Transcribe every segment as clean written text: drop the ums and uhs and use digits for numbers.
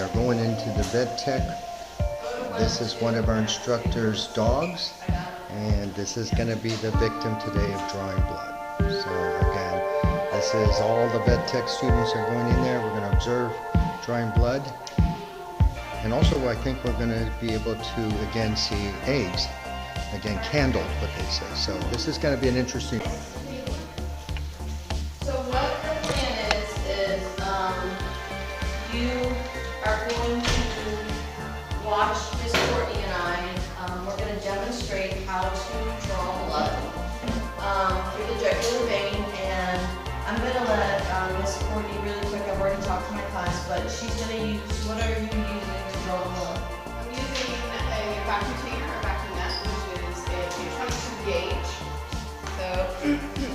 are going into the vet tech. This is one of our instructor's dogs, and this is going to be the victim today of drawing blood. So again, this is all the vet tech students are going in there. We're going to observe drawing blood. And also I think we're going to be able to again see eggs. Again, candled, what they say. So this is going to be an interesting. So what the plan is you are going to watch Miss Courtney and I. We're going to demonstrate how to draw blood through the jugular vein, and I'm going to let Miss Courtney really quick. I've already talked to my class, but she's going to use. What are you using to draw blood? I'm using a vacuum cleaner, a vacuum net, which is a 22 gauge. So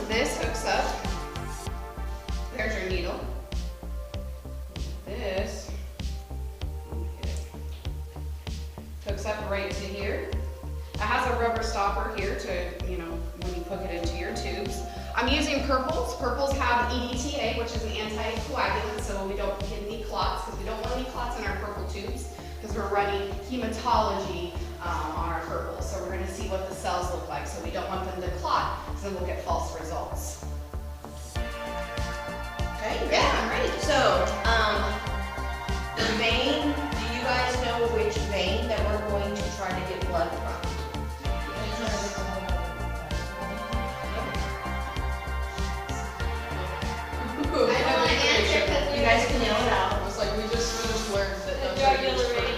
this hooks up. There's your needle. This hooks up right to here. It has a rubber stopper here to, when you hook it into your tubes. I'm using purples. Purples have EDTA, which is an anticoagulant, so we don't get any clots, because we don't want any clots in our purple tubes, because we're running hematology on our purples. So we're going to see what the cells look like. So we don't want them to clot, because then we'll get false results. Okay, yeah, I'm ready. So, the vein, do you guys know which vein that we're going to try to get blood from? I don't want to answer because you guys can yell it out. It was like we just learned that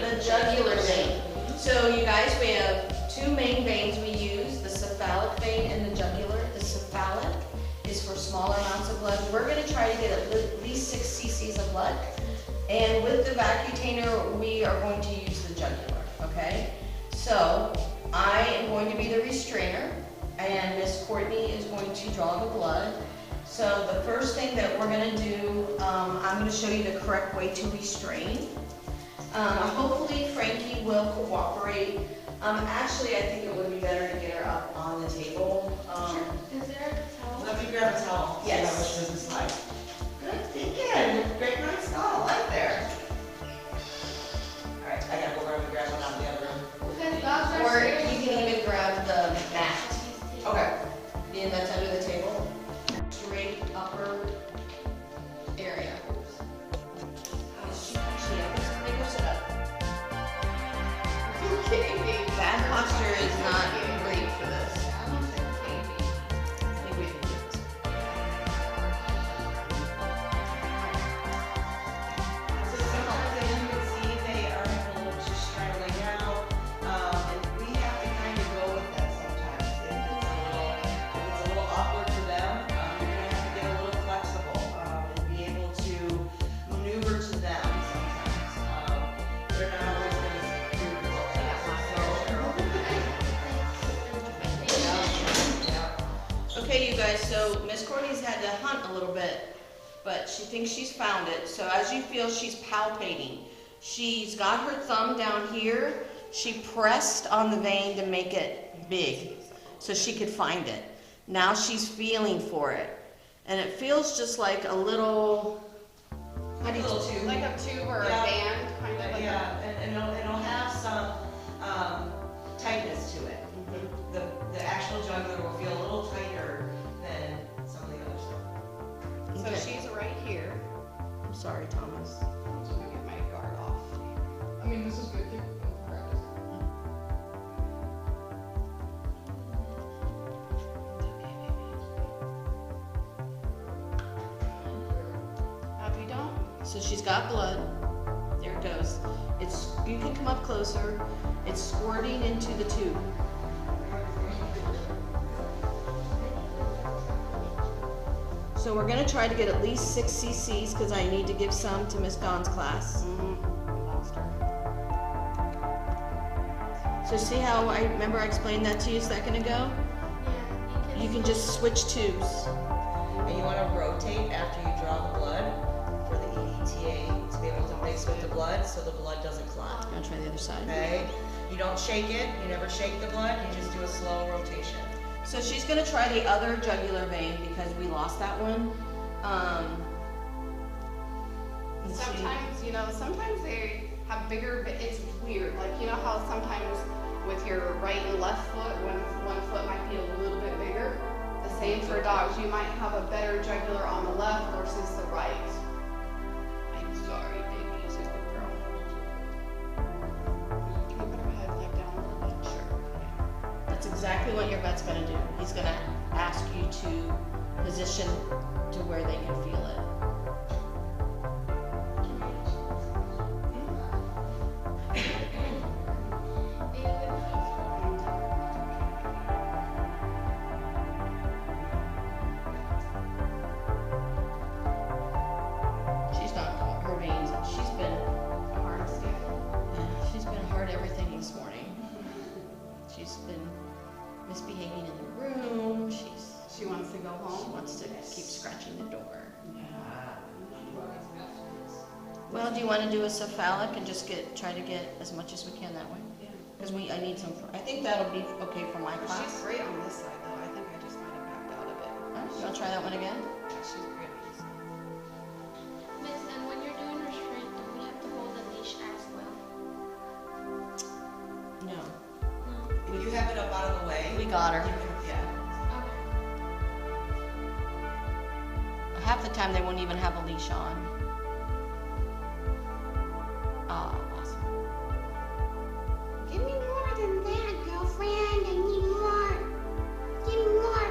The jugular vein. So you guys, we have two main veins we use, the cephalic vein and the jugular. The cephalic is for smaller amounts of blood. We're going to try to get at least 6 cc's of blood. And with the vacutainer, we are going to use the jugular, okay? So I am going to be the restrainer, and Miss Courtney is going to draw the blood. So the first thing that we're going to do, I'm going to show you the correct way to restrain. Hopefully Frankie will cooperate. Actually, I think it would be better to get her up on the table. Sure. Is there a towel? Let me grab a towel. Yes. Which is this slide. Good thinking. Great, nice doll. Right there. All right, I gotta go over and grab one out of the other room. Because dogs are Or scared. you can even grab the mat. Okay. Being that's under the table. Straight upper area. She make her sit up. You're kidding me. Bad posture is not great for this. I don't think maybe. I think we can do this. So sometimes as you can see, they are having a little just straggling out. And we have to kind of go with that sometimes. If it's a little awkward for them, you're gonna have to get a little flexible and be able to maneuver to them sometimes. They're not always gonna do it. Okay, you guys, so Miss Courtney's had to hunt a little bit, but she thinks she's found it. So as you feel, she's palpating. She's got her thumb down here. She pressed on the vein to make it big so she could find it. Now she's feeling for it. And it feels just like a little, how do you Little tube. Like a tube or a Yeah. band, kind of like Yeah, and it'll have some tightness to it. The actual jugular will feel a little tighter than some of the other stuff. So Okay. she's right here. I'm sorry, Thomas. I'm just gonna get my guard off. I mean, this is good. Happy dog? So she's got blood. There it goes. You can come up closer. It's squirting into the tube. So we're gonna try to get at least 6 cc's because I need to give some to Miss Dawn's class. Lost her. So see how I explained that to you a second ago? You can just switch tubes. And you want to rotate after you draw the blood for the EDTA to be able to mix with the blood so the blood doesn't clot. I'm gonna try the other side. Okay? You don't shake it, you never shake the blood, you just do a slow rotation. So she's gonna try the other jugular vein because we lost that one. Let's see. Sometimes, you know, sometimes they have bigger, but it's weird. Like, you know how sometimes with your right and left foot, one foot might be a little bit bigger? The same for dogs. You might have a better jugular on the left versus the right. I'm sorry, baby. Is it good girl? Can you put her head like down a little bit? Sure. That's exactly what your vet's gonna do. He's gonna ask you to position to where they can feel it. She's not her veins. She's been hard everything this morning. She's been misbehaving in the room. She wants to go She home. wants to keep scratching the door. Well, do you want to do a cephalic and just try to get as much as we can that way? Because I need some. I think that'll be okay for my She's class. great on this side though. I think I just might have backed out a bit. You want to try that one again? Yeah, she's great on this side. Miss, and when you're doing restraint, do we have to hold a leash as well? No. No. If you have it up out of the way. We got her. Yeah. Okay. Half the time they won't even have a leash on. Ah, awesome. Give me more than that, girlfriend. I need more. Give me more.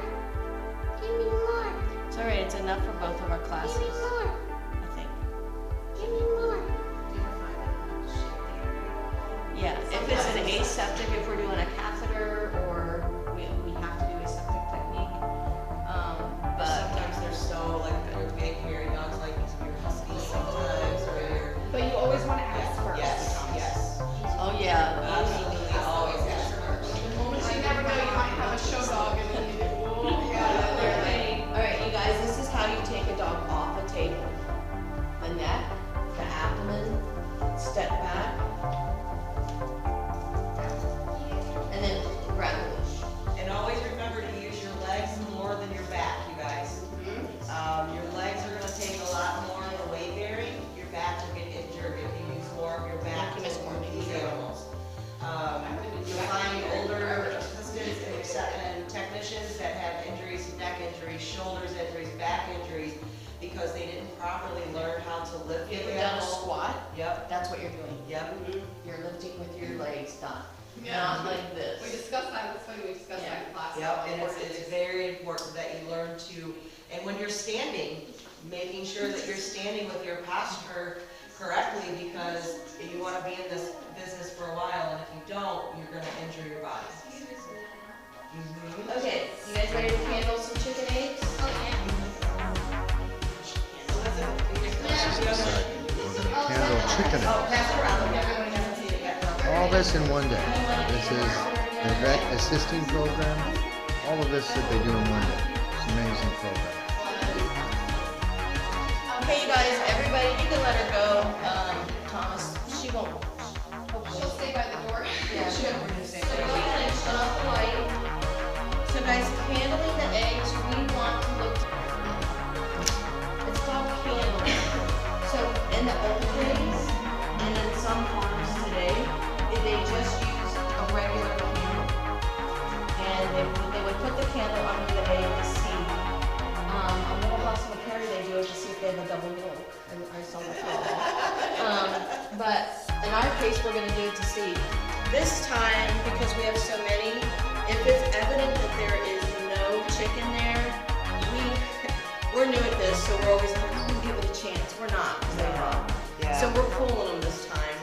Give me more. It's all right. It's enough for both of our Give classes, me more. I think. Give me more. Yeah. If it's an aseptic, if we're doing a catheter or we have to do aseptic technique. But Sometimes they're so, like, your big hairy dogs, like your huskies sometimes, or your. But you always want to ask first. Yes, yes. oh yeah. Absolutely, always ask first. You never know, you might have a show dog and then you go, oh, yeah. All right, you guys. This is how you take a dog off a table. The neck, the abdomen, step back, and then grab the leash. And always remember to use your legs more than your back, you guys. Your legs are gonna take a lot more of the weight bearing. Your back will get injured if you use more of your back Thank you, Miss Courtney. these animals. You'll find older assistants and technicians that have injuries, neck injuries, shoulders injuries, back injuries, because they didn't properly learn how to lift You the put down a animal. squat. Yep, That's what you're doing. yep. You're lifting with your legs, not Yeah. not like We this. discussed that, that's funny, we discussed that in class. Yep, how and important it it's is. very important that you learn to, and when you're standing, making sure that you're standing with your posture correctly, because you wanna be in this business for a while, and if you don't, you're gonna injure your body. Mhm. Okay, you guys ready to handle some chicken eggs? Oh, yeah. We're gonna handle chicken Oh, eggs. pass it around, everyone hasn't seen it yet. All this in one day. This is the vet assisting program. All of this that they do in one day. It's an amazing program. Okay, you guys, everybody, you can let her go. Thomas, she won't. She'll stay by the door. Yeah. So go ahead and shut off the light. So guys, handling the eggs, we want to look. It's called handling. So in the old days, and in some farms today, they just use a regular candle. And they would put the candle under the egg to see. A little house in the prairie, they do it to see if they have a double yolk. And I saw the flower. But in our case, we're gonna do it to see. This time, because we have so many, if it's evident that there is no chicken there, we're new at this, so we're always like, oh, we'll give it a chance. We're not, 'cause they run. Yeah. So we're pulling them this time,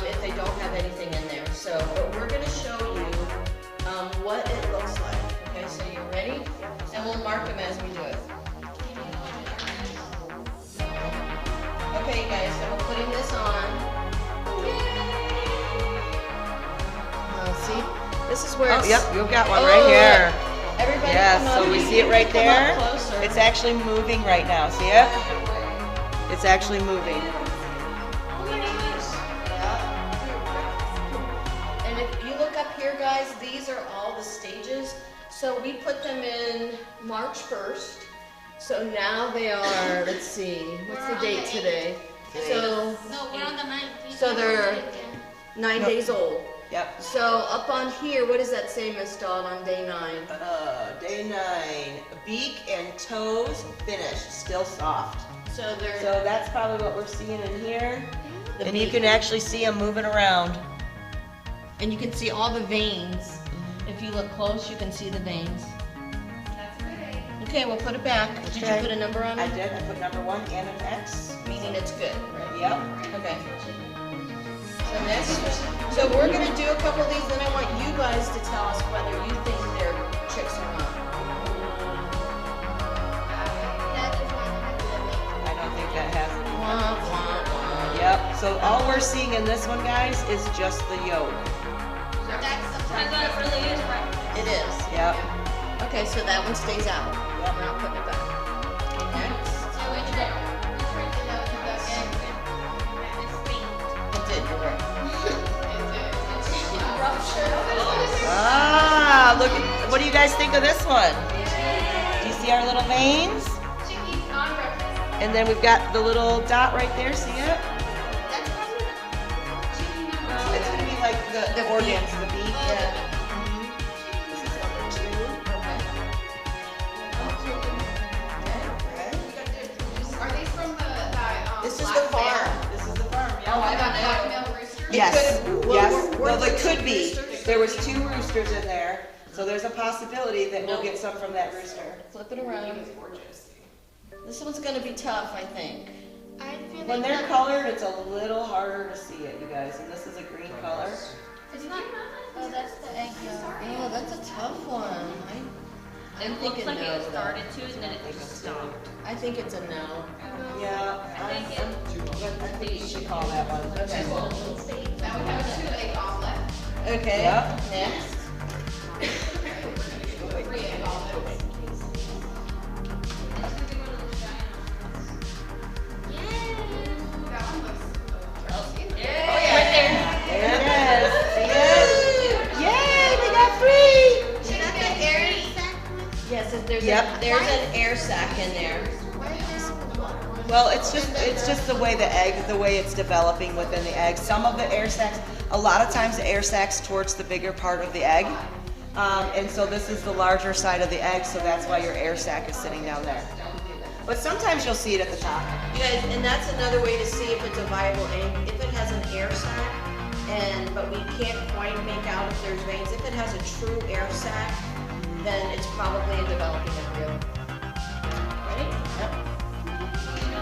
if they don't have anything in there. So, but we're gonna show you, what it looks like. Okay, so you ready? And we'll mark them as we do it. Okay, guys, so we're putting this on. See, this is where it's. Yep, you've got one Oh, right here. look. Everybody Yes, come up. so we see it right Come up there. closer. It's actually moving right now, see it? It's actually moving. And if you look up here, guys, these are all the stages. So we put them in March 1st. So now they are, let's see, what's the date today? So, No, we're on the 19th. So they're 9 days old. Yep. So up on here, what does that say, Miss Dodd, on day 9? Day 9, beak and toes finished, still soft. So they're, So that's probably what we're seeing in here. The And you beak. can actually see them moving around. and you can see all the veins. If you look close, you can see the veins. That's great. Okay, we'll put it back. Did you Okay. put a number on I it? did, I put number 1 and an X. Meaning it's good, right? Yep. Okay. So next, so we're gonna do a couple of these, then I want you guys to tell us whether you think they're chicks or not. I don't think that has any. Wah, wah, wah. Yep, so all we're seeing in this one, guys, is just the yolk. It is. Yep. Okay, so that one stays out. Yep. We're not putting it back. Okay, next. It did, you're right. Ah, look at, what do you guys think of this one? Do you see our little veins? Chickies, non-breakfast. And then we've got the little dot right there, see it? It's gonna be like the organs, the beak. Yeah. This is number 2. Are these from that, This is black the farm. bear? This is the farm, Oh, yeah. I got black male rooster? Yes, could've- well, yes, we're- well, we're they could be. roosters. There was 2 roosters in there, so there's a possibility that we'll No. get some from that rooster. Flip it around. This one's gonna be tough, I think. I feel When like they're that- colored, it's a little harder to see it, you guys, and this is a green color. It's not. Oh, that's the egg yolk. Oh, that's a tough one. I'm It looks thinking like no. it started to and then it just stopped. I think it's a no. Yeah, I think you should call that one. Okay. Now we have a 2-egg omelet. Okay, Yep. next. 3-egg omelet. That one looks. There it is. See it? Yay, we got 3! Is that the air sac? Yes, there's Yep. there's an air sac in there. Why is this one? Well, it's just the way the way it's developing within the egg. Some of the air sacs, a lot of times the air sacs towards the bigger part of the egg. And so this is the larger side of the egg, so that's why your air sac is sitting down there. But sometimes you'll see it at the top. You guys, and that's another way to see if it's a viable egg. If it has an air sac, but we can't quite make out if there's veins. If it has a true air sac, then it's probably a developing embryo. Ready? Yep.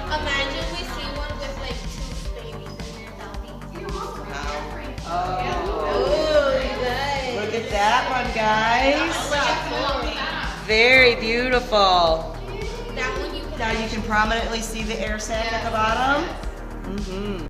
Imagine we see one with like 2 babies in there. That'll be. Oh, you guys. Look at that one, guys. Very beautiful. That one you can. Now you can prominently see the air sac at the bottom. Mm-hmm.